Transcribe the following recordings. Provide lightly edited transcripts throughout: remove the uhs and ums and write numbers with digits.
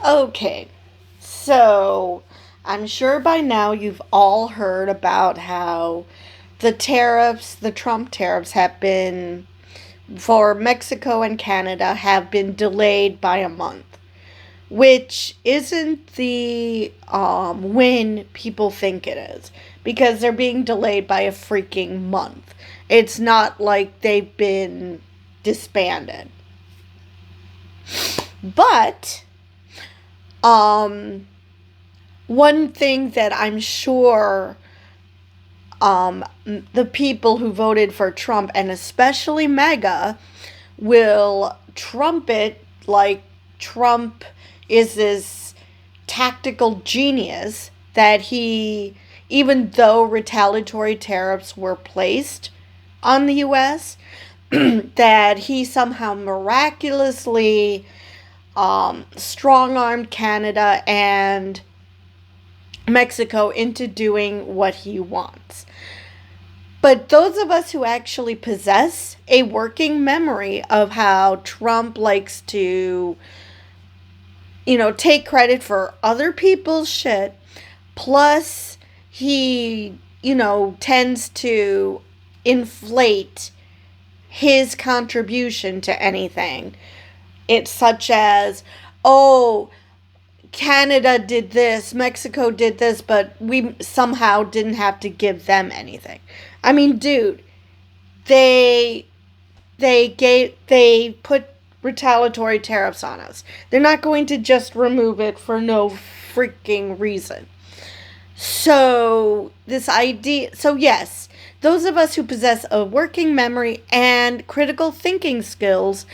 Okay, so I'm sure by now you've all heard about how the Trump tariffs have been, for Mexico and Canada, have been delayed by a month, which isn't the win people think it is, because they're being delayed by a freaking month. It's not like they've been disbanded. But um one thing that I'm sure the people who voted for Trump, and especially MAGA, will trumpet like Trump is this tactical genius that he, even though retaliatory tariffs were placed on the US, that he somehow miraculously strong armed Canada and Mexico into doing what he wants. But those of us who actually possess a working memory of how Trump likes to, take credit for other people's shit, plus he, tends to inflate his contribution to anything. It's such as, oh, Canada did this, Mexico did this, but we somehow didn't have to give them anything. I mean, dude, they put retaliatory tariffs on us. They're not going to just remove it for no freaking reason. So yes, those of us who possess a working memory and critical thinking skills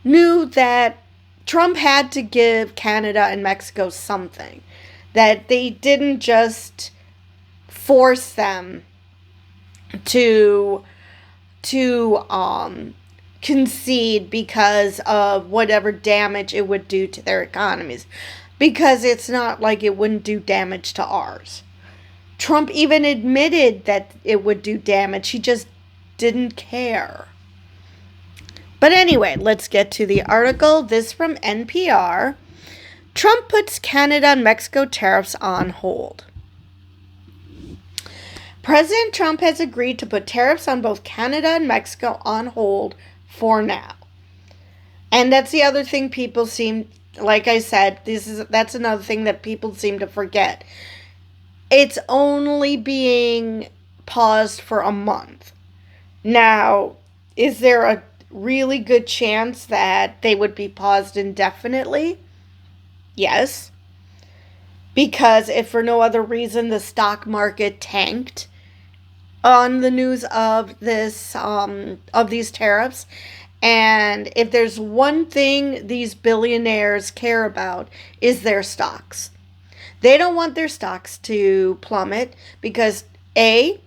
knew that Trump had to give Canada and Mexico something. That they didn't just force them to concede because of whatever damage it would do to their economies. Because it's not like it wouldn't do damage to ours. Trump even admitted that it would do damage. He just didn't care. But anyway, let's get to the article. This from NPR. Trump puts Canada and Mexico tariffs on hold. President Trump has agreed to put tariffs on both Canada and Mexico on hold for now. And that's the other thing people seem, like I said, that's another thing that people seem to forget. It's only being paused for a month. Now, is there a really good chance that they would be paused indefinitely? Yes. Because if for no other reason the stock market tanked on the news of this of these tariffs, and if there's one thing these billionaires care about is their stocks. They don't want their stocks to plummet because A,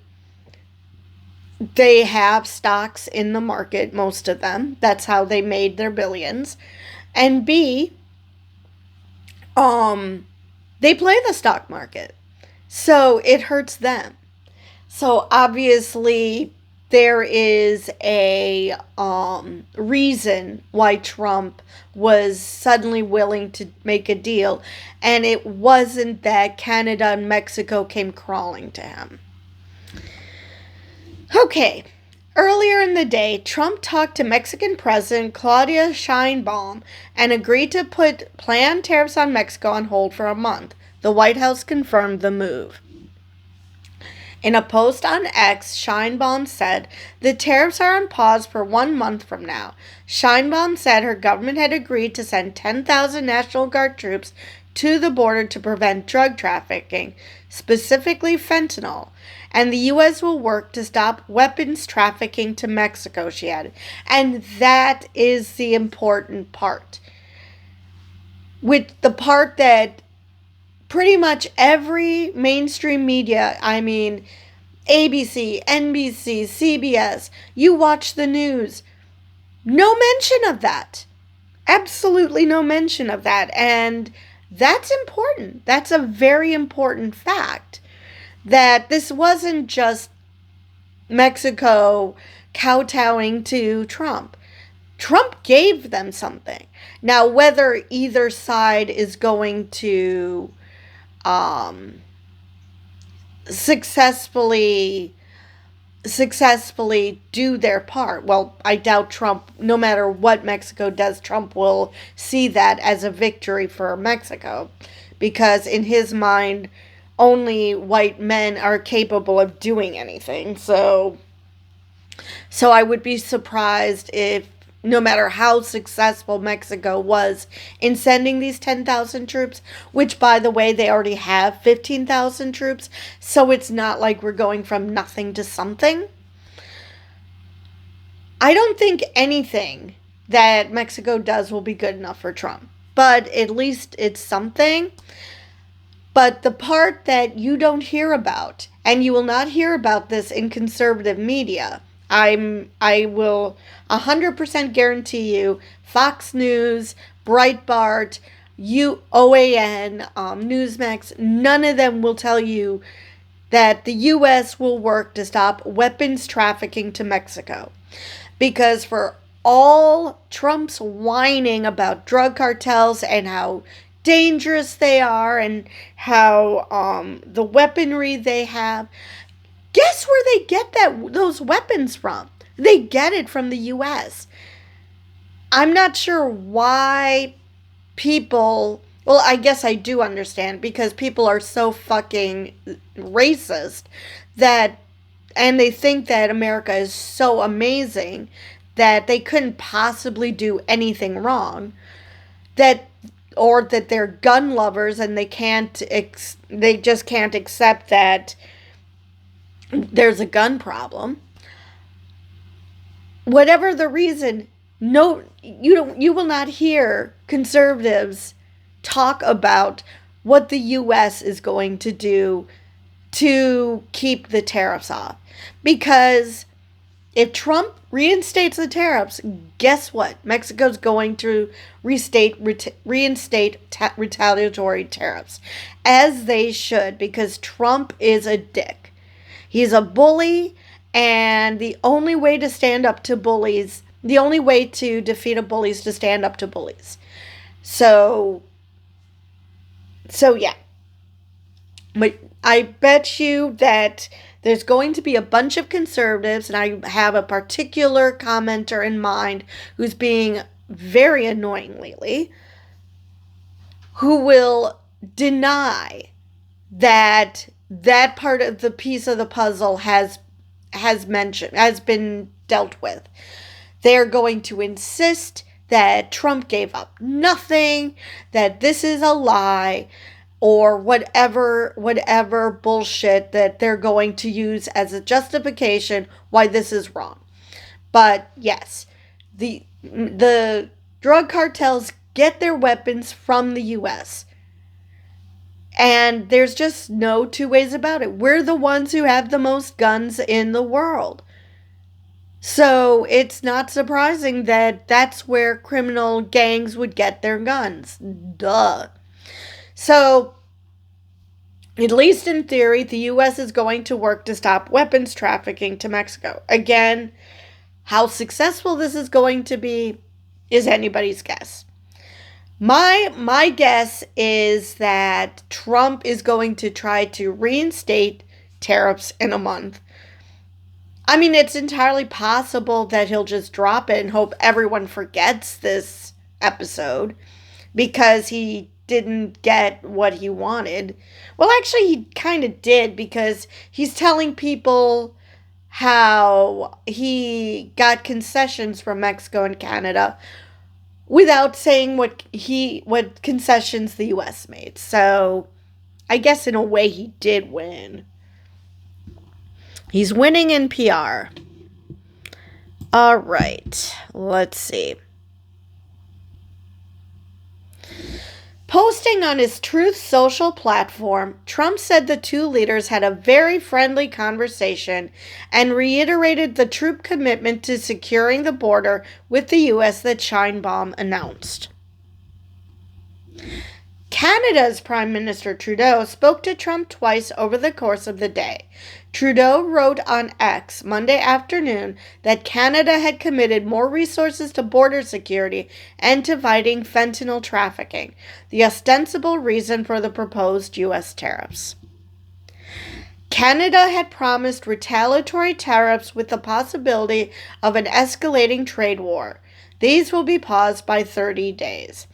they have stocks in the market, most of them. That's how they made their billions. And B, they play the stock market. So it hurts them. So obviously there is a reason why Trump was suddenly willing to make a deal. And it wasn't that Canada and Mexico came crawling to him. Okay, earlier in the day, Trump talked to Mexican President Claudia Sheinbaum and agreed to put planned tariffs on Mexico on hold for a month. The White House confirmed the move. In a post on X, Sheinbaum said, the tariffs are on pause for 1 month from now. Sheinbaum said her government had agreed to send 10,000 National Guard troops to the border to prevent drug trafficking, specifically fentanyl. And the U.S. will work to stop weapons trafficking to Mexico, she added. And that is the important part. With the part that pretty much every mainstream media, I mean, ABC, NBC, CBS, you watch the news, no mention of that. Absolutely no mention of that. And that's important. That's a very important fact. That this wasn't just Mexico kowtowing to Trump. Trump gave them something. Now, whether either side is going to um, successfully do their part. Well, I doubt Trump, no matter what Mexico does, Trump will see that as a victory for Mexico, because in his mind, only white men are capable of doing anything. So I would be surprised if, no matter how successful Mexico was in sending these 10,000 troops, which, by the way, they already have 15,000 troops, so it's not like we're going from nothing to something. I don't think anything that Mexico does will be good enough for Trump, but at least it's something. But the part that you don't hear about, and you will not hear about this in conservative media, I will 100% guarantee you, Fox News, Breitbart, OAN, Newsmax, none of them will tell you that the U.S. will work to stop weapons trafficking to Mexico. Because for all Trump's whining about drug cartels and how dangerous they are and how the weaponry they have, guess where they get those weapons from? They get it from the U.S. I'm not sure why people... Well, I guess I do understand, because people are so fucking racist that... And they think that America is so amazing that they couldn't possibly do anything wrong. Or that they're gun lovers and they just can't accept that there's a gun problem. Whatever the reason, no, you will not hear conservatives talk about what the U.S. is going to do to keep the tariffs off. Because if Trump reinstates the tariffs, guess what? Mexico's going to reinstate retaliatory tariffs. As they should, because Trump is a dick. He's a bully, and the only way to stand up to bullies, the only way to defeat a bully is to stand up to bullies. So yeah. But I bet you that there's going to be a bunch of conservatives, and I have a particular commenter in mind who's being very annoying lately, who will deny that part of the piece of the puzzle has been dealt with. They're going to insist that Trump gave up nothing, that this is a lie, or whatever bullshit that they're going to use as a justification why this is wrong. But yes, the drug cartels get their weapons from the U.S. And there's just no two ways about it. We're the ones who have the most guns in the world. So it's not surprising that that's where criminal gangs would get their guns. Duh. So, at least in theory, the U.S. is going to work to stop weapons trafficking to Mexico. Again, how successful this is going to be is anybody's guess. My guess is that Trump is going to try to reinstate tariffs in a month. I mean, it's entirely possible that he'll just drop it and hope everyone forgets this episode because he didn't get what he wanted. Well, actually, he kind of did, because he's telling people how he got concessions from Mexico and Canada without saying what concessions the U.S. made. So, I guess in a way he did win. He's winning in PR. All right, let's see. Posting on his Truth Social platform, Trump said the two leaders had a very friendly conversation and reiterated the troop commitment to securing the border with the U.S. that Sheinbaum announced. Canada's Prime Minister Trudeau spoke to Trump twice over the course of the day. Trudeau wrote on X Monday afternoon that Canada had committed more resources to border security and to fighting fentanyl trafficking, the ostensible reason for the proposed U.S. tariffs. Canada had promised retaliatory tariffs with the possibility of an escalating trade war. These will be paused by 30 days.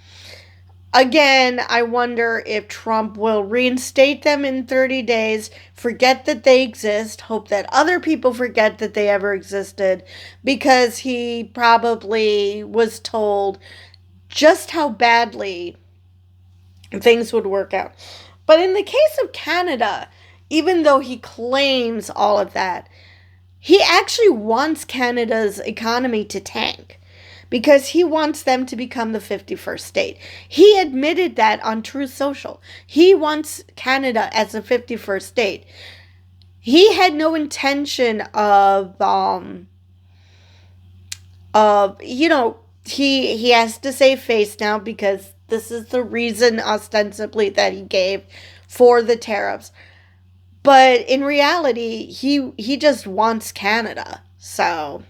Again, I wonder if Trump will reinstate them in 30 days, forget that they exist, hope that other people forget that they ever existed, because he probably was told just how badly things would work out. But in the case of Canada, even though he claims all of that, he actually wants Canada's economy to tank because he wants them to become the 51st state. He admitted that on Truth Social. He wants Canada as the 51st state. He had no intention of he has to save face now because this is the reason ostensibly that he gave for the tariffs. But in reality, he just wants Canada. So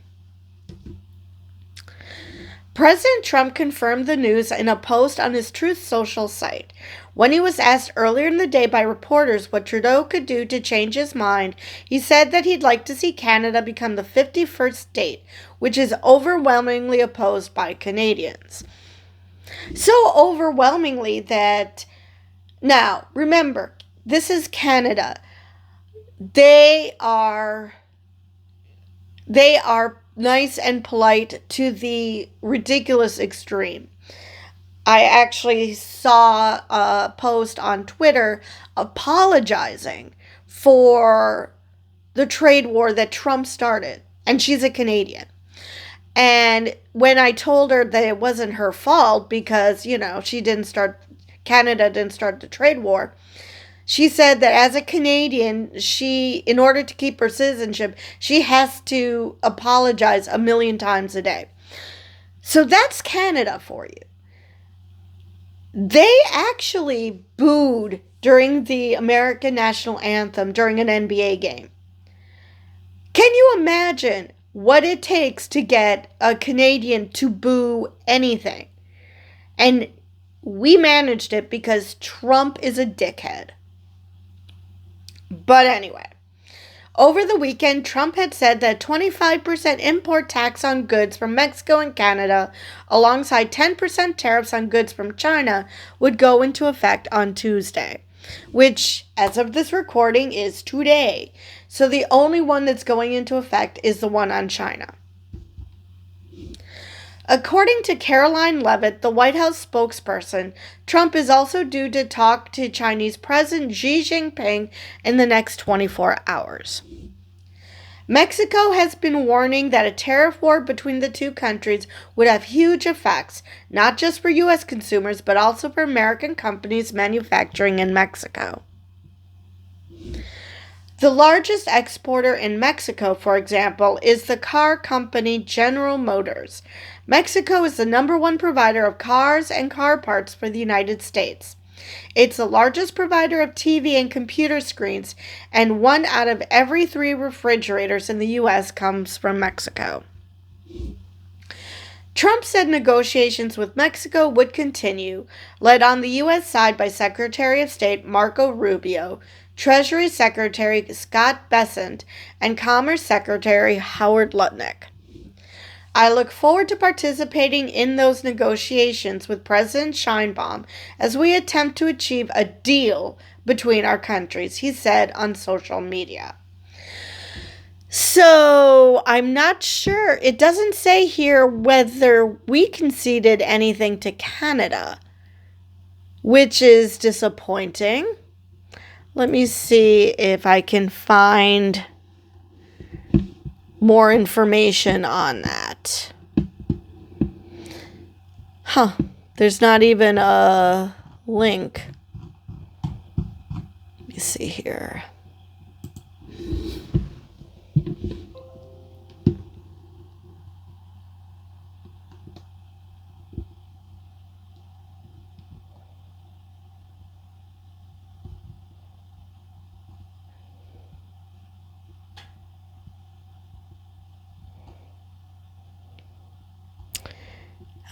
President Trump confirmed the news in a post on his Truth Social site. When he was asked earlier in the day by reporters what Trudeau could do to change his mind, he said that he'd like to see Canada become the 51st state, which is overwhelmingly opposed by Canadians. So overwhelmingly that, now, remember, this is Canada. They are nice and polite to the ridiculous extreme. I actually saw a post on Twitter apologizing for the trade war that Trump started, and she's a Canadian. And when I told her that it wasn't her fault because, Canada didn't start the trade war, she said that as a Canadian, in order to keep her citizenship, she has to apologize 1,000,000 times a day. So that's Canada for you. They actually booed during the American national anthem during an NBA game. Can you imagine what it takes to get a Canadian to boo anything? And we managed it because Trump is a dickhead. But anyway, over the weekend, Trump had said that 25% import tax on goods from Mexico and Canada, alongside 10% tariffs on goods from China, would go into effect on Tuesday, which, as of this recording, is today. So the only one that's going into effect is the one on China. According to Caroline Leavitt, the White House spokesperson, Trump is also due to talk to Chinese President Xi Jinping in the next 24 hours. Mexico has been warning that a tariff war between the two countries would have huge effects, not just for U.S. consumers, but also for American companies manufacturing in Mexico. The largest exporter in Mexico, for example, is the car company General Motors. Mexico is the #1 provider of cars and car parts for the United States. It's the largest provider of TV and computer screens, and 1 out of every 3 refrigerators in the U.S. comes from Mexico. Trump said negotiations with Mexico would continue, led on the U.S. side by Secretary of State Marco Rubio, Treasury Secretary Scott Bessent, and Commerce Secretary Howard Lutnick. I look forward to participating in those negotiations with President Sheinbaum as we attempt to achieve a deal between our countries, he said on social media. So, I'm not sure. It doesn't say here whether we conceded anything to Canada, which is disappointing. Let me see if I can find more information on that. There's not even a link. Let me see here.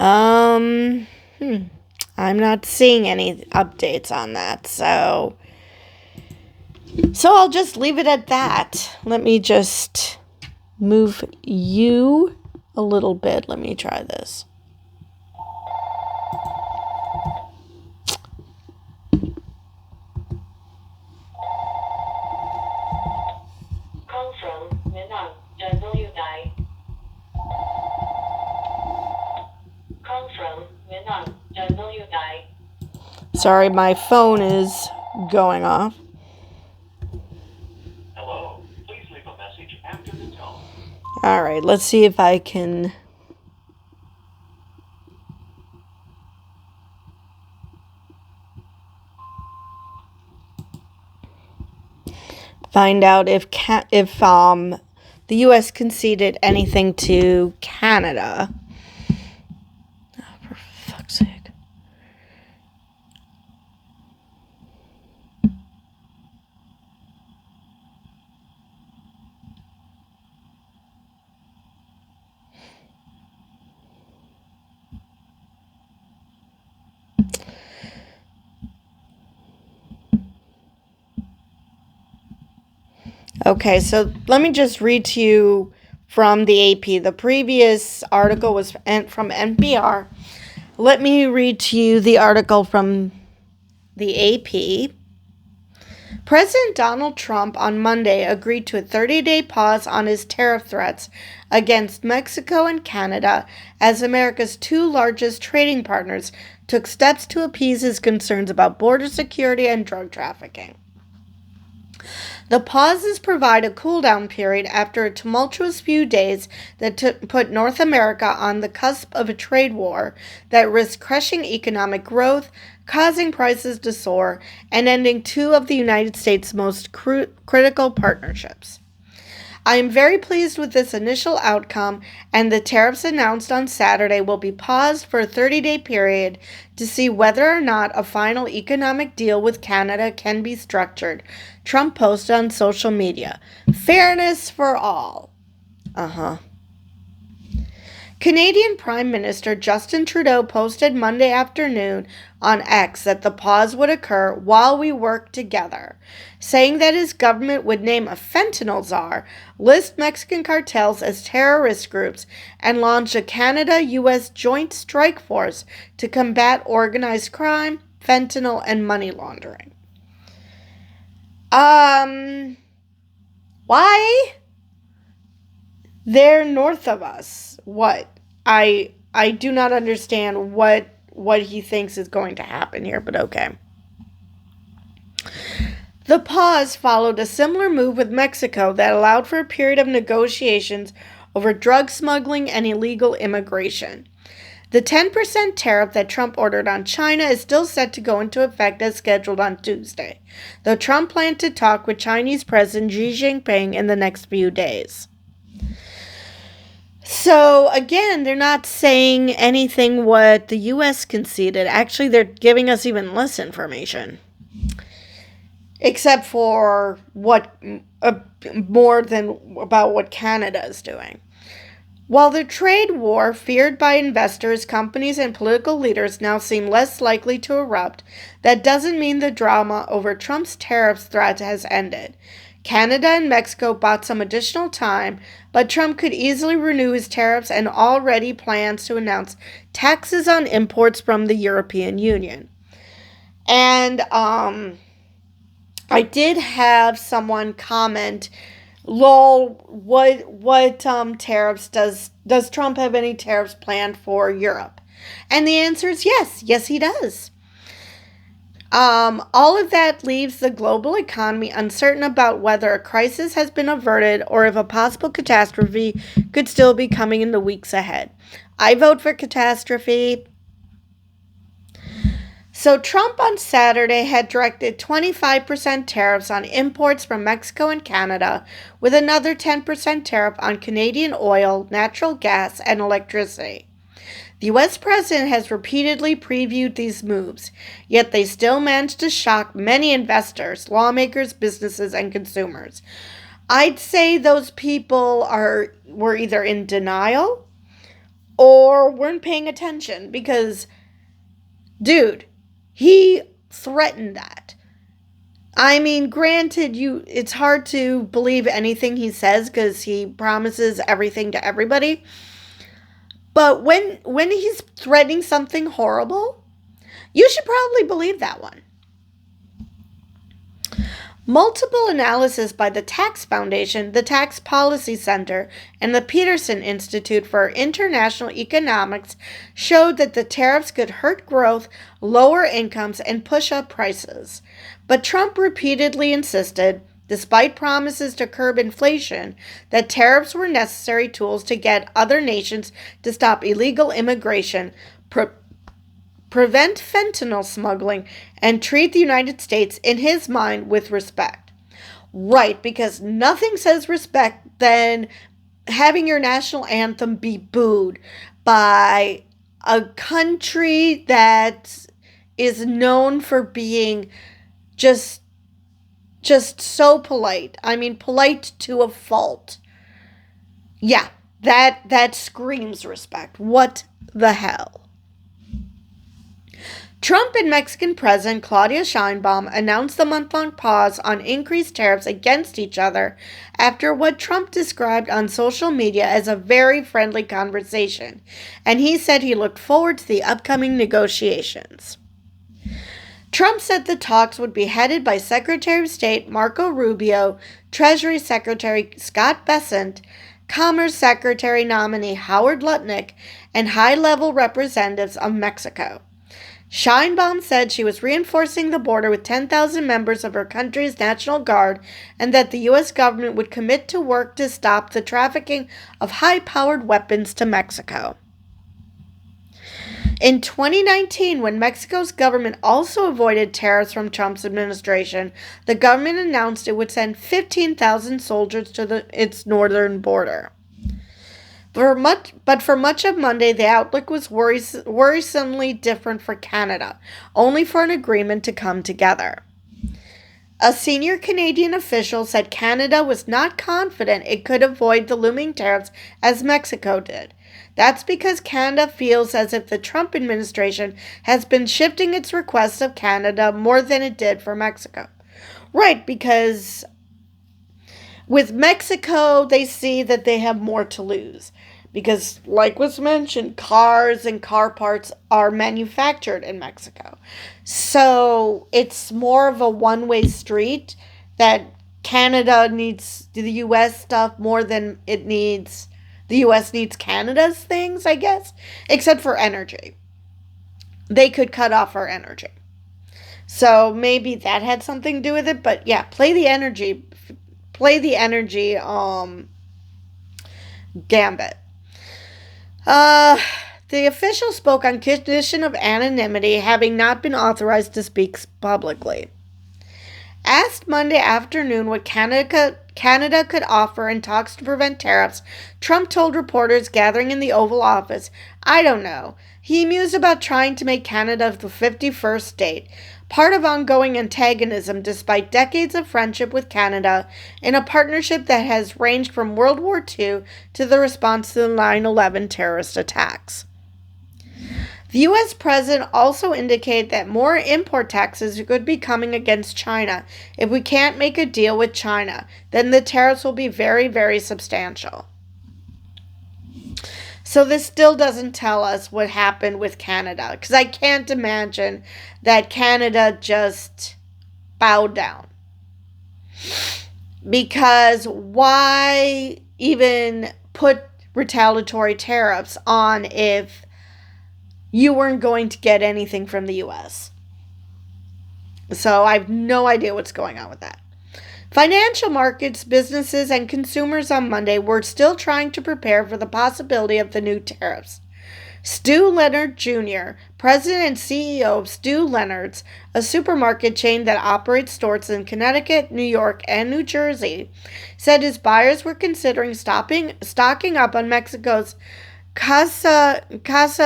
Um, I'm not seeing any updates on that, so I'll just leave it at that. Let me just move you a little bit. Let me try this. Call from Minang, WI. Call from Minang, WI. Sorry, my phone is going off. Hello, please leave a message after the tone. All right, let's see if I can find out if the U.S. conceded anything to Canada. Oh, for fuck's sake. Okay, so let me just read to you from the AP. The previous article was from NPR. Let me read to you the article from the AP. President Donald Trump on Monday agreed to a 30-day pause on his tariff threats against Mexico and Canada as America's two largest trading partners took steps to appease his concerns about border security and drug trafficking. The pauses provide a cool-down period after a tumultuous few days that put North America on the cusp of a trade war that risked crushing economic growth, causing prices to soar, and ending two of the United States' most critical partnerships. I am very pleased with this initial outcome, and the tariffs announced on Saturday will be paused for a 30-day period to see whether or not a final economic deal with Canada can be structured, Trump posted on social media. Fairness for all. Canadian Prime Minister Justin Trudeau posted Monday afternoon on X that the pause would occur while we work together, saying that his government would name a fentanyl czar, list Mexican cartels as terrorist groups, and launch a Canada-U.S. joint strike force to combat organized crime, fentanyl, and money laundering. Why? They're north of us. What? I do not understand what he thinks is going to happen here, but okay. The pause followed a similar move with Mexico that allowed for a period of negotiations over drug smuggling and illegal immigration. The 10% tariff that Trump ordered on China is still set to go into effect as scheduled on Tuesday, though Trump planned to talk with Chinese President Xi Jinping in the next few days. So, again, they're not saying anything what the U.S. conceded. Actually, they're giving us even less information. Except for more than about what Canada is doing. While the trade war, feared by investors, companies, and political leaders, now seem less likely to erupt, that doesn't mean the drama over Trump's tariffs threat has ended. Canada and Mexico bought some additional time, but Trump could easily renew his tariffs and already plans to announce taxes on imports from the European Union. And I did have someone comment, lol, what tariffs does Trump have any tariffs planned for Europe? And the answer is yes. Yes, he does. All of that leaves the global economy uncertain about whether a crisis has been averted or if a possible catastrophe could still be coming in the weeks ahead. I vote for catastrophe. So Trump on Saturday had directed 25% tariffs on imports from Mexico and Canada, with another 10% tariff on Canadian oil, natural gas, and electricity. The U.S. president has repeatedly previewed these moves, yet they still managed to shock many investors, lawmakers, businesses, and consumers. I'd say those people were either in denial or weren't paying attention because, dude, he threatened that. I mean, granted, it's hard to believe anything he says because he promises everything to everybody. But when he's threatening something horrible, you should probably believe that one. Multiple analysis by the Tax Foundation, the Tax Policy Center, and the Peterson Institute for International Economics showed that the tariffs could hurt growth, lower incomes, and push up prices. But Trump repeatedly insisted, despite promises to curb inflation, that tariffs were necessary tools to get other nations to stop illegal immigration, prevent fentanyl smuggling, and treat the United States, in his mind, with respect. Right, because nothing says respect than having your national anthem be booed by a country that is known for being just so polite. I mean, polite to a fault. Yeah, that screams respect. What the hell? Trump and Mexican President Claudia Sheinbaum announced a month-long pause on increased tariffs against each other after what Trump described on social media as a very friendly conversation, and he said he looked forward to the upcoming negotiations. Trump said the talks would be headed by Secretary of State Marco Rubio, Treasury Secretary Scott Bessent, Commerce Secretary nominee Howard Lutnick, and high-level representatives of Mexico. Sheinbaum said she was reinforcing the border with 10,000 members of her country's National Guard and that the U.S. government would commit to work to stop the trafficking of high-powered weapons to Mexico. In 2019, when Mexico's government also avoided tariffs from Trump's administration, the government announced it would send 15,000 soldiers to its northern border. For much of Monday, the outlook was worrisomely different for Canada, only for an agreement to come together. A senior Canadian official said Canada was not confident it could avoid the looming tariffs as Mexico did. That's because Canada feels as if the Trump administration has been shifting its requests of Canada more than it did for Mexico. Right, because with Mexico, they see that they have more to lose. Because, like was mentioned, cars and car parts are manufactured in Mexico. So it's more of a one-way street that Canada needs the U.S. stuff more than it needs. The U.S. needs Canada's things, I guess. Except for energy. They could cut off our energy. So maybe that had something to do with it. But yeah, play the energy gambit. The official spoke on condition of anonymity, having not been authorized to speak publicly. Asked Monday afternoon what Canada could offer in talks to prevent tariffs, Trump told reporters gathering in the Oval Office, "I don't know." He mused about trying to make Canada the 51st state, part of ongoing antagonism despite decades of friendship with Canada, in a partnership that has ranged from World War II to the response to the 9/11 terrorist attacks. The U.S. president also indicated that more import taxes could be coming against China. If we can't make a deal with China, then the tariffs will be very, very substantial. So this still doesn't tell us what happened with Canada, because I can't imagine that Canada just bowed down. Because why even put retaliatory tariffs on if you weren't going to get anything from the U.S.? So I have no idea what's going on with that. Financial markets, businesses, and consumers on Monday were still trying to prepare for the possibility of the new tariffs. Stu Leonard Jr., president and CEO of Stu Leonard's, a supermarket chain that operates stores in Connecticut, New York, and New Jersey, said his buyers were considering stocking up on Mexico's Casamigos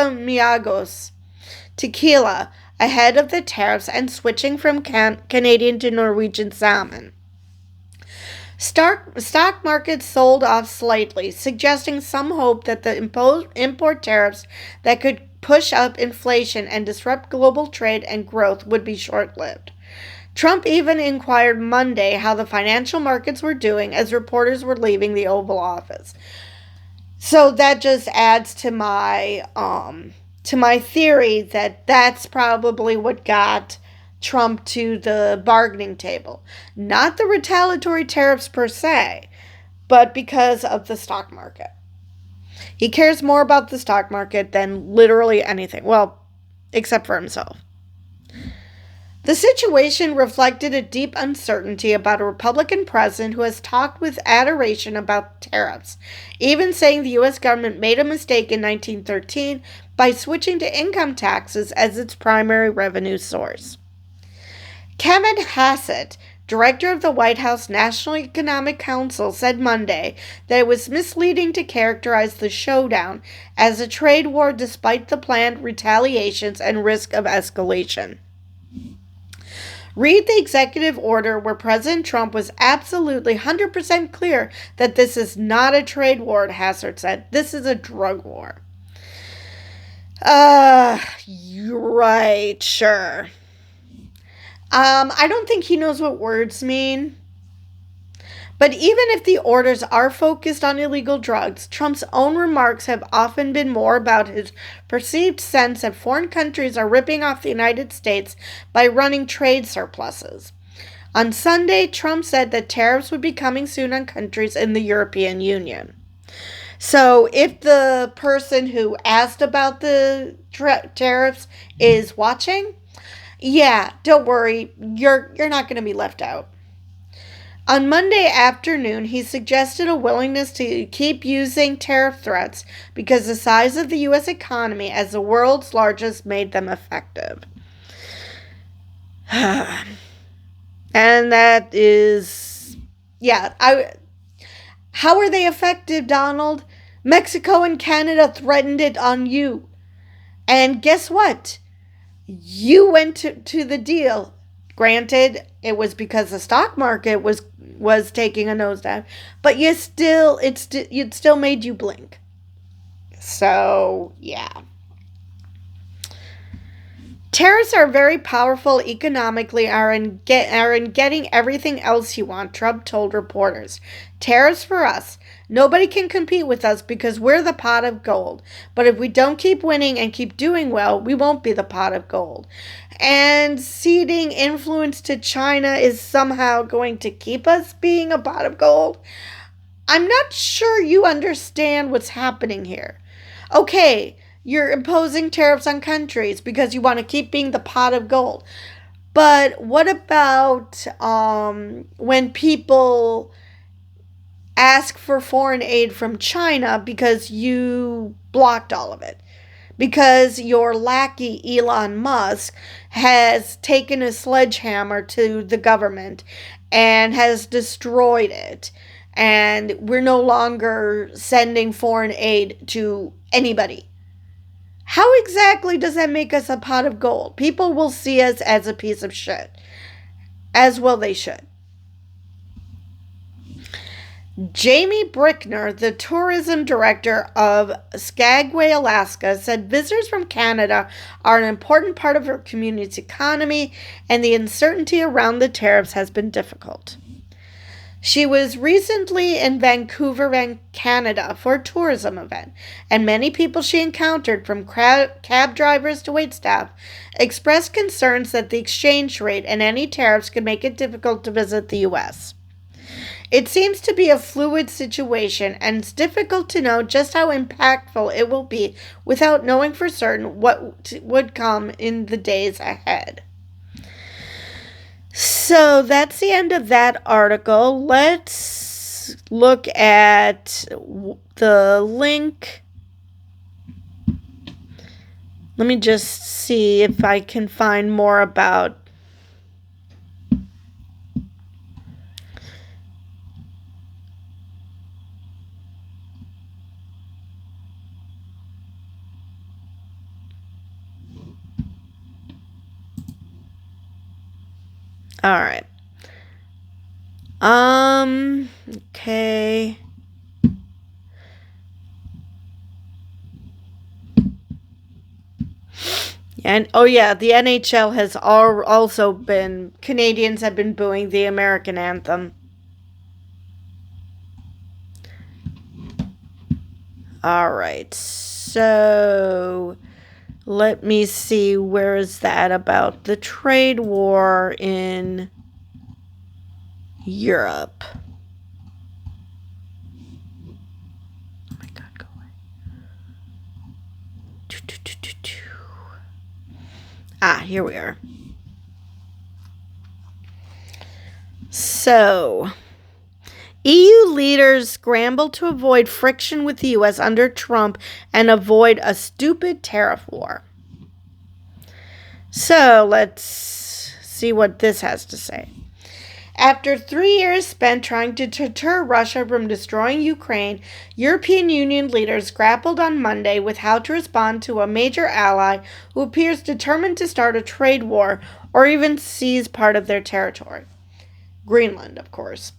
tequila ahead of the tariffs and switching from Canadian to Norwegian salmon. Stock markets sold off slightly, suggesting some hope that the import tariffs that could push up inflation and disrupt global trade and growth would be short lived. Trump even inquired Monday how the financial markets were doing as reporters were leaving the Oval Office. So that just adds to my theory that that's probably what got Trump to the bargaining table. Not the retaliatory tariffs per se, but because of the stock market. He cares more about the stock market than literally anything. Well, except for himself. The situation reflected a deep uncertainty about a Republican president who has talked with adoration about tariffs, even saying the U.S. government made a mistake in 1913 by switching to income taxes as its primary revenue source. Kevin Hassett, director of the White House National Economic Council, said Monday that it was misleading to characterize the showdown as a trade war despite the planned retaliations and risk of escalation. Read the executive order where President Trump was absolutely 100% clear that this is not a trade war, Hassett said. This is a drug war. You're right, sure. I don't think he knows what words mean. But even if the orders are focused on illegal drugs, Trump's own remarks have often been more about his perceived sense that foreign countries are ripping off the United States by running trade surpluses. On Sunday, Trump said that tariffs would be coming soon on countries in the European Union. So if the person who asked about the tariffs is watching, yeah, don't worry, you're not going to be left out. On Monday afternoon, he suggested a willingness to keep using tariff threats because the size of the U.S. economy as the world's largest made them effective. And that is, yeah, how are they effective, Donald? Mexico and Canada threatened it on you. And guess what? You went to the deal. Granted, it was because the stock market was taking a nosedive, but it still made you blink. So, yeah. Tariffs are very powerful economically are in getting everything else you want, Trump told reporters. Tariffs for us. Nobody can compete with us because we're the pot of gold. But if we don't keep winning and keep doing well, we won't be the pot of gold. And ceding influence to China is somehow going to keep us being a pot of gold. I'm not sure you understand what's happening here. Okay, you're imposing tariffs on countries because you want to keep being the pot of gold. But what about when people ask for foreign aid from China because you blocked all of it? Because your lackey Elon Musk has taken a sledgehammer to the government and has destroyed it. And we're no longer sending foreign aid to anybody. How exactly does that make us a pot of gold? People will see us as a piece of shit. As well they should. Jamie Brickner, the tourism director of Skagway, Alaska, said visitors from Canada are an important part of our community's economy, and the uncertainty around the tariffs has been difficult. She was recently in Vancouver, Canada, for a tourism event, and many people she encountered, from cab drivers to waitstaff, expressed concerns that the exchange rate and any tariffs could make it difficult to visit the U.S. It seems to be a fluid situation, and it's difficult to know just how impactful it will be without knowing for certain what would come in the days ahead. So that's the end of that article. Let's look at the link. Let me just see if I can find more about all right. Okay. And oh yeah, the NHL has also been Canadians have been booing the American anthem. All right. So let me see, where is that about the trade war in Europe? Oh my god, go away. Here we are. So, EU leaders scramble to avoid friction with the US under Trump and avoid a stupid tariff war. So, let's see what this has to say. After 3 years spent trying to deter Russia from destroying Ukraine, European Union leaders grappled on Monday with how to respond to a major ally who appears determined to start a trade war or even seize part of their territory. Greenland, of course.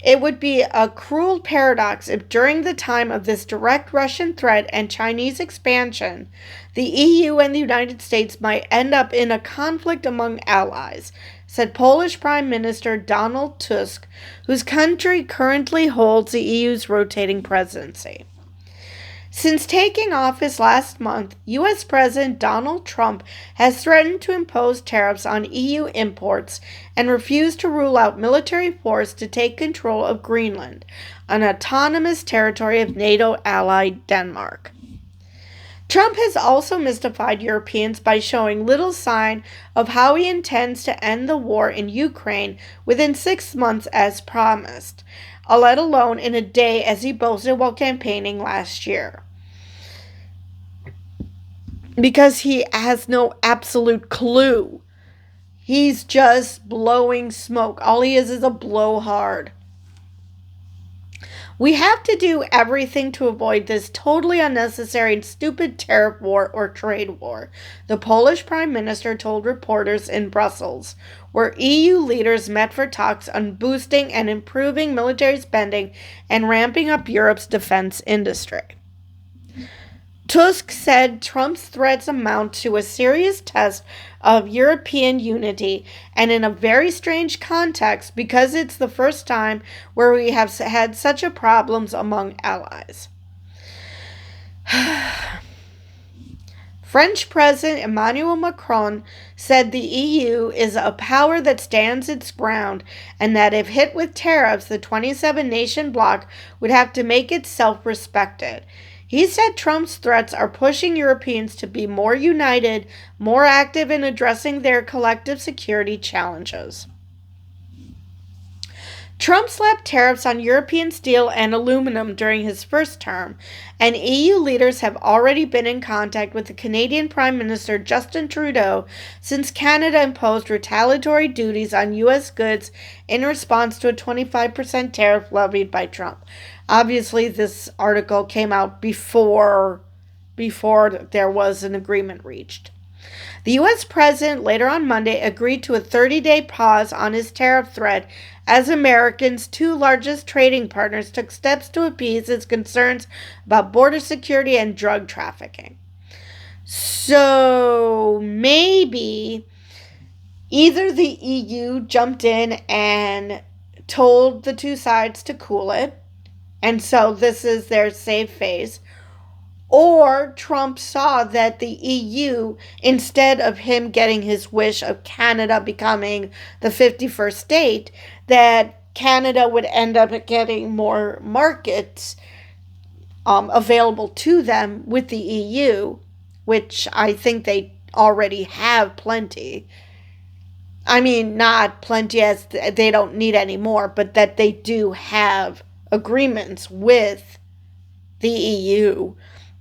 It would be a cruel paradox if during the time of this direct Russian threat and Chinese expansion, the EU and the United States might end up in a conflict among allies, said Polish Prime Minister Donald Tusk, whose country currently holds the EU's rotating presidency. Since taking office last month, U.S. President Donald Trump has threatened to impose tariffs on EU imports and refused to rule out military force to take control of Greenland, an autonomous territory of NATO ally Denmark. Trump has also mystified Europeans by showing little sign of how he intends to end the war in Ukraine within 6 months as promised, let alone in a day as he boasted while campaigning last year. Because he has no absolute clue. He's just blowing smoke. All he is a blowhard. We have to do everything to avoid this totally unnecessary and stupid tariff war or trade war, the Polish Prime Minister told reporters in Brussels, where EU leaders met for talks on boosting and improving military spending and ramping up Europe's defense industry. Tusk said Trump's threats amount to a serious test of European unity, and in a very strange context because it's the first time where we have had such a problems among allies. French President Emmanuel Macron said the EU is a power that stands its ground and that if hit with tariffs, the 27-nation bloc would have to make itself respected. He said Trump's threats are pushing Europeans to be more united, more active in addressing their collective security challenges. Trump slapped tariffs on European steel and aluminum during his first term, and EU leaders have already been in contact with the Canadian Prime Minister Justin Trudeau since Canada imposed retaliatory duties on U.S. goods in response to a 25% tariff levied by Trump. Obviously, this article came out before there was an agreement reached. The U.S. president later on Monday agreed to a 30-day pause on his tariff threat as America's two largest trading partners took steps to appease his concerns about border security and drug trafficking. So maybe either the EU jumped in and told the two sides to cool it, and so this is their safe phase. Or Trump saw that the EU, instead of him getting his wish of Canada becoming the 51st state, that Canada would end up getting more markets available to them with the EU, which I think they already have plenty. I mean, not plenty as they don't need any more, but that they do have agreements with the EU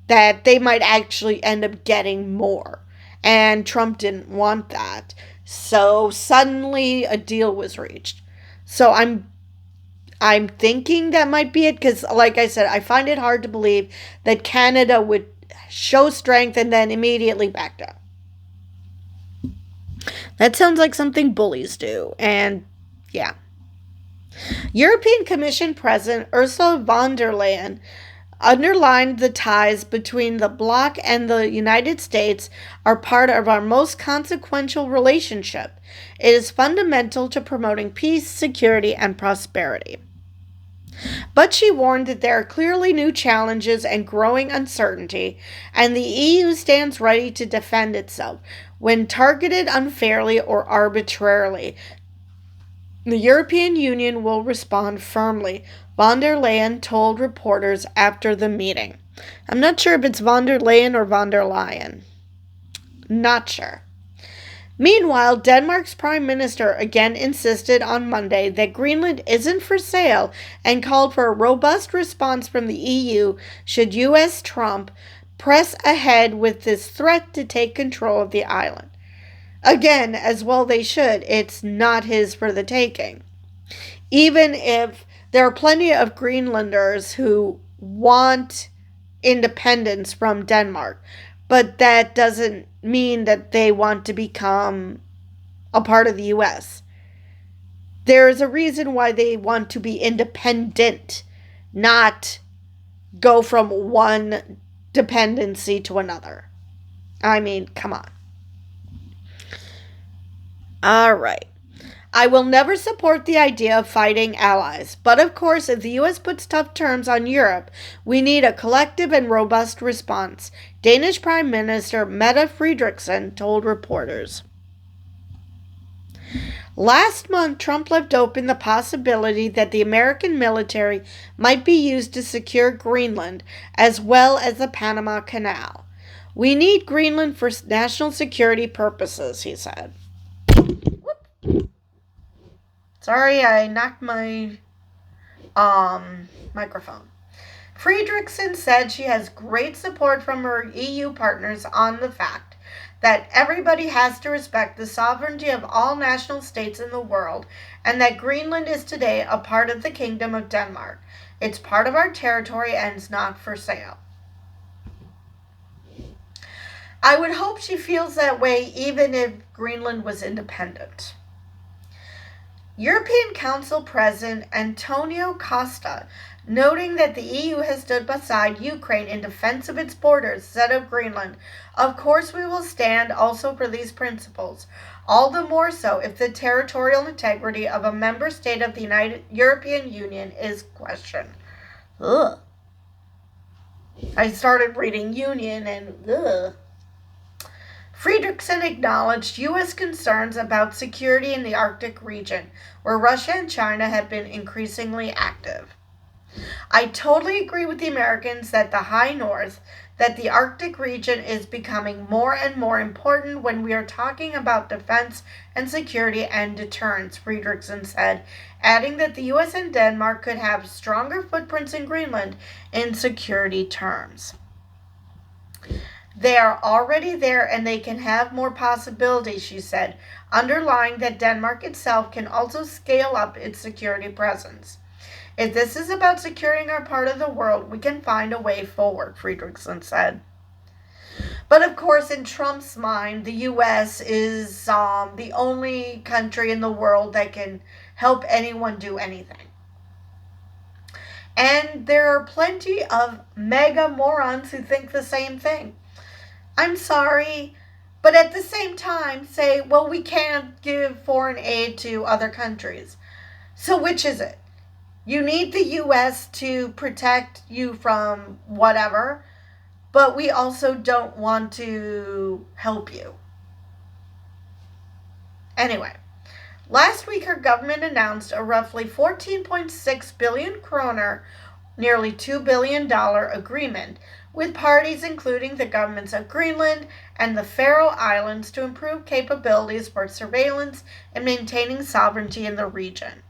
that they might actually end up getting more. And Trump didn't want that. So suddenly a deal was reached. So I'm thinking that might be it, because like I said, I find it hard to believe that Canada would show strength and then immediately back down. That sounds like something bullies do. And yeah. European Commission President Ursula von der Leyen underlined the ties between the bloc and the United States are part of our most consequential relationship. It is fundamental to promoting peace, security, and prosperity. But she warned that there are clearly new challenges and growing uncertainty, and the EU stands ready to defend itself when targeted unfairly or arbitrarily. The European Union will respond firmly, von der Leyen told reporters after the meeting. I'm not sure if it's von der Leyen or von der Leyen. Not sure. Meanwhile, Denmark's prime minister again insisted on Monday that Greenland isn't for sale and called for a robust response from the EU should U.S. Trump press ahead with this threat to take control of the island. Again, as well they should, it's not his for the taking. Even if there are plenty of Greenlanders who want independence from Denmark, but that doesn't mean that they want to become a part of the U.S. There is a reason why they want to be independent, not go from one dependency to another. I mean, come on. All right. I will never support the idea of fighting allies, but of course, if the U.S. puts tough terms on Europe, we need a collective and robust response, Danish Prime Minister Mette Frederiksen told reporters. Last month, Trump left open the possibility that the American military might be used to secure Greenland, as well as the Panama Canal. We need Greenland for national security purposes, he said. Sorry, I knocked my microphone. Frederiksen said she has great support from her EU partners on the fact that everybody has to respect the sovereignty of all national states in the world and that Greenland is today a part of the Kingdom of Denmark. It's part of our territory and it's not for sale. I would hope she feels that way even if Greenland was independent. European Council President Antonio Costa, noting that the EU has stood beside Ukraine in defense of its borders, said of Greenland, "Of course we will stand also for these principles, all the more so if the territorial integrity of a member state of the European Union is questioned." Ugh. I started reading Union and ugh. Frederiksen acknowledged U.S. concerns about security in the Arctic region, where Russia and China have been increasingly active. I totally agree with the Americans that the high north, that the Arctic region is becoming more and more important when we are talking about defense and security and deterrence, Frederiksen said, adding that the U.S. and Denmark could have stronger footprints in Greenland in security terms. They are already there and they can have more possibilities, she said, underlying that Denmark itself can also scale up its security presence. If this is about securing our part of the world, we can find a way forward, Frederiksen said. But of course, in Trump's mind, the U.S. is the only country in the world that can help anyone do anything. And there are plenty of mega morons who think the same thing. I'm sorry, but at the same time say, well, we can't give foreign aid to other countries. So which is it? You need the U.S. to protect you from whatever, but we also don't want to help you. Anyway, last week our government announced a roughly 14.6 billion kroner, nearly $2 billion agreement with parties including the governments of Greenland and the Faroe Islands to improve capabilities for surveillance and maintaining sovereignty in the region.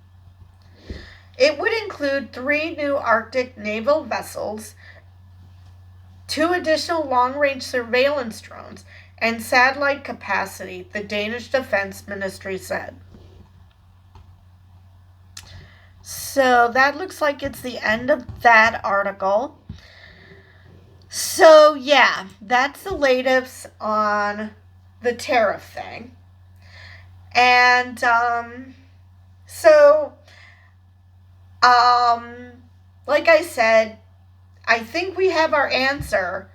It would include 3 new Arctic naval vessels, 2 additional long-range surveillance drones, and satellite capacity, the Danish Defense Ministry said. So that looks like it's the end of that article. So yeah, that's the latest on the tariff thing. And so Um, like I said, I think we have our answer.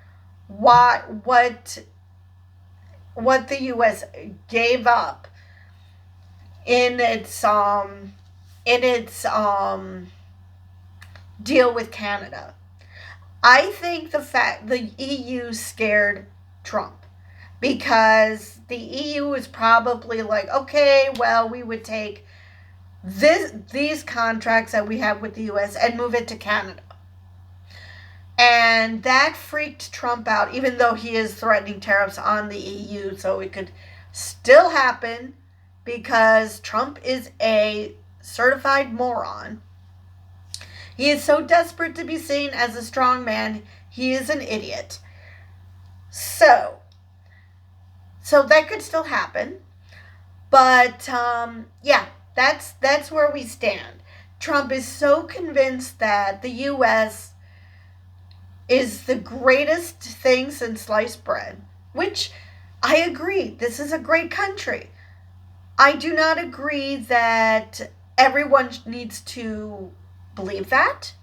What the U.S. gave up in its deal with Canada. I think the fact the EU scared Trump because the EU is probably like, okay, well, we would take these contracts that we have with the US and move it to Canada. And that freaked Trump out, even though he is threatening tariffs on the EU, so it could still happen because Trump is a certified moron. He is so desperate to be seen as a strong man, he is an idiot. So, so that could still happen. But yeah, that's where we stand. Trump is so convinced that the U.S. is the greatest thing since sliced bread, which I agree. This is a great country. I do not agree that everyone needs to believe that,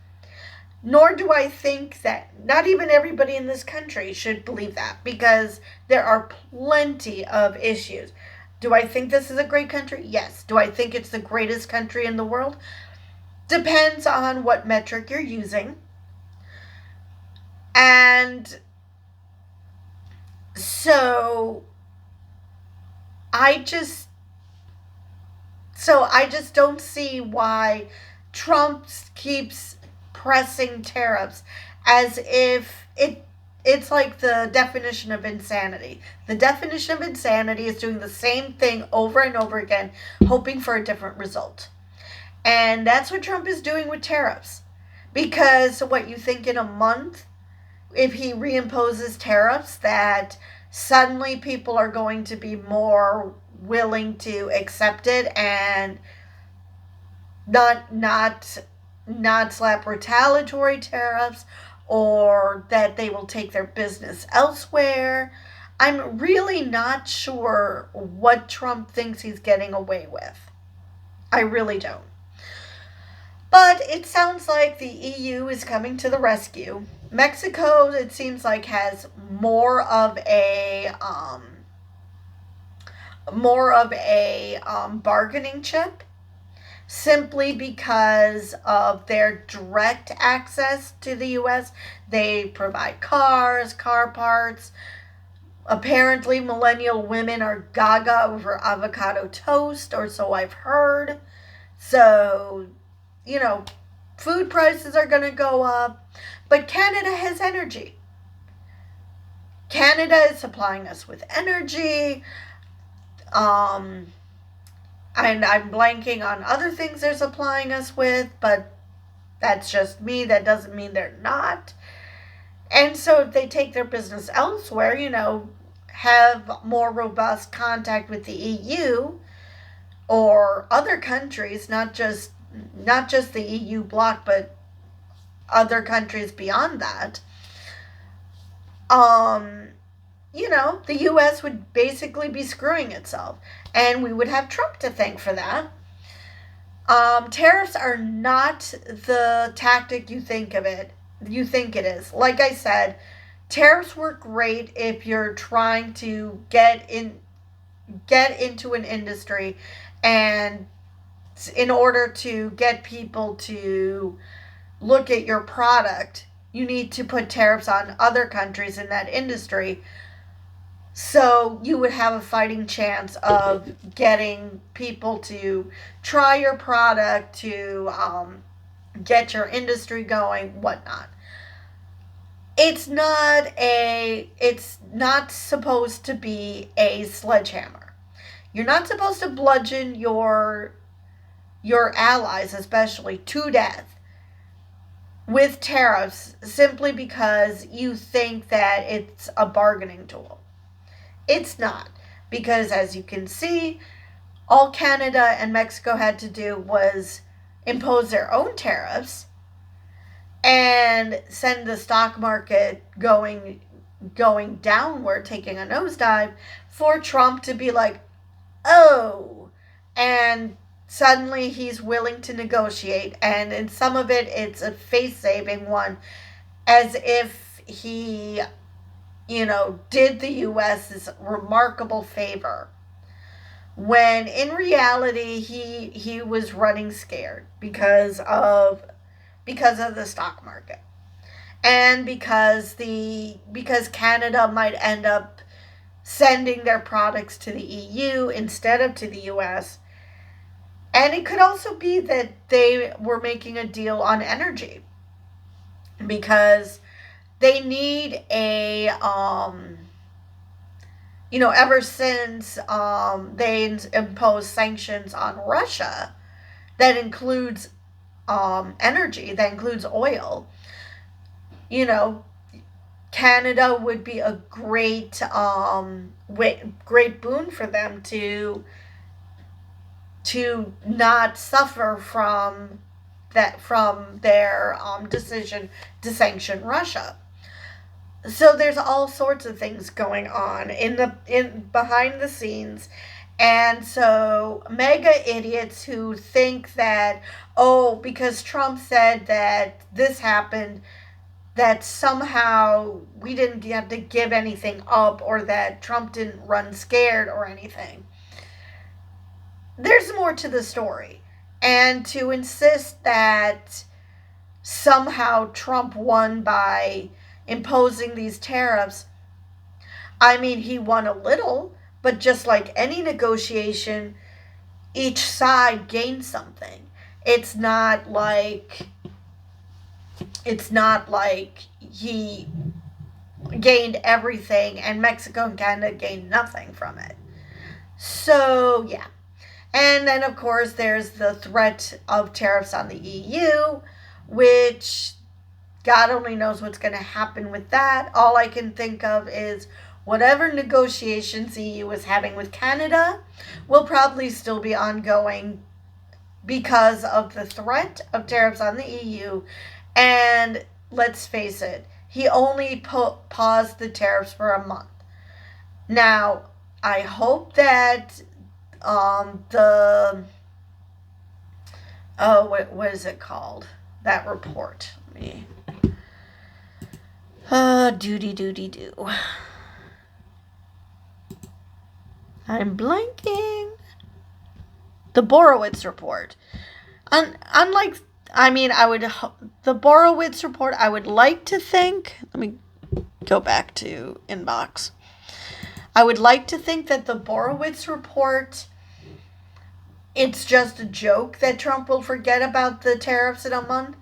nor do I think that not even everybody in this country should believe that because there are plenty of issues. Do I think this is a great country? Yes. Do I think it's the greatest country in the world? Depends on what metric you're using. And so I just I just don't see why Trump keeps pressing tariffs as if it's like the definition of insanity. The definition of insanity is doing the same thing over and over again, hoping for a different result. And that's what Trump is doing with tariffs. Because what you think in a month, if he reimposes tariffs, that suddenly people are going to be more willing to accept it and not slap retaliatory tariffs, or that they will take their business elsewhere. I'm really not sure what Trump thinks he's getting away with. I really don't. But it sounds like the EU is coming to the rescue. Mexico, it seems like, has more of a bargaining chip, simply because of their direct access to the US. They provide cars, car parts. Apparently, millennial women are gaga over avocado toast, or so I've heard. So, you know, food prices are going to go up. But Canada has energy. Canada is supplying us with energy. And I'm blanking on other things they're supplying us with, but that's just me. That doesn't mean they're not. And so if they take their business elsewhere, have more robust contact with the EU or other countries, not just the EU bloc, but other countries beyond that, the US would basically be screwing itself. And we would have Trump to thank for that. Tariffs are not the tactic you think it is. Like I said, tariffs work great if you're trying to get into an industry, and in order to get people to look at your product, you need to put tariffs on other countries in that industry. So you would have a fighting chance of getting people to try your product, to get your industry going, whatnot. It's not supposed to be a sledgehammer. You're not supposed to bludgeon your allies, especially, to death with tariffs simply because you think that it's a bargaining tool. It's not. Because as you can see, all Canada and Mexico had to do was impose their own tariffs and send the stock market going downward, taking a nosedive, for Trump to be like, oh, and suddenly he's willing to negotiate, and in some of it, it's a face-saving one, as if he, did the U.S. this remarkable favor. When in reality, he was running scared because of the stock market, and because Canada might end up sending their products to the EU instead of to the US. And it could also be that they were making a deal on energy, because they need ever since they imposed sanctions on Russia, that includes energy, that includes oil. You know, Canada would be a great boon for them to not suffer from their decision to sanction Russia. So there's all sorts of things going on in behind the scenes. And so mega idiots who think that, oh, because Trump said that this happened, that somehow we didn't have to give anything up, or that Trump didn't run scared or anything. There's more to the story. And to insist that somehow Trump won by imposing these tariffs, I mean, he won a little, but just like any negotiation, each side gained something. It's not like he gained everything and Mexico and Canada gained nothing from it. So, yeah. And then, of course, there's the threat of tariffs on the EU, which God only knows what's going to happen with that. All I can think of is whatever negotiations the EU is having with Canada will probably still be ongoing because of the threat of tariffs on the EU. And let's face it, he only paused the tariffs for a month. Now, I hope that what is it called? That report. Let me. Do. I'm blanking. The Borowitz report. Unlike, the Borowitz report, I would like to think, let me go back to inbox. I would like to think that the Borowitz report, it's just a joke that Trump will forget about the tariffs in a month.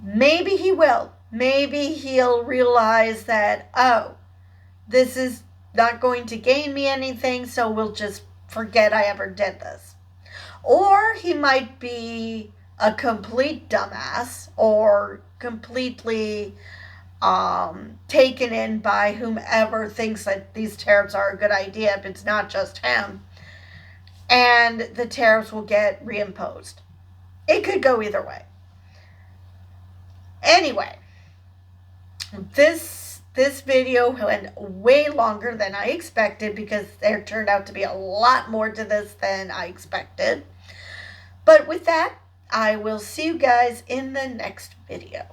Maybe he will. Maybe he'll realize that, oh, this is not going to gain me anything, so we'll just forget I ever did this. Or he might be a complete dumbass, or completely taken in by whomever thinks that these tariffs are a good idea, if it's not just him, and the tariffs will get reimposed. It could go either way. Anyway, this video went way longer than I expected, because there turned out to be a lot more to this than I expected. But with that, I will see you guys in the next video.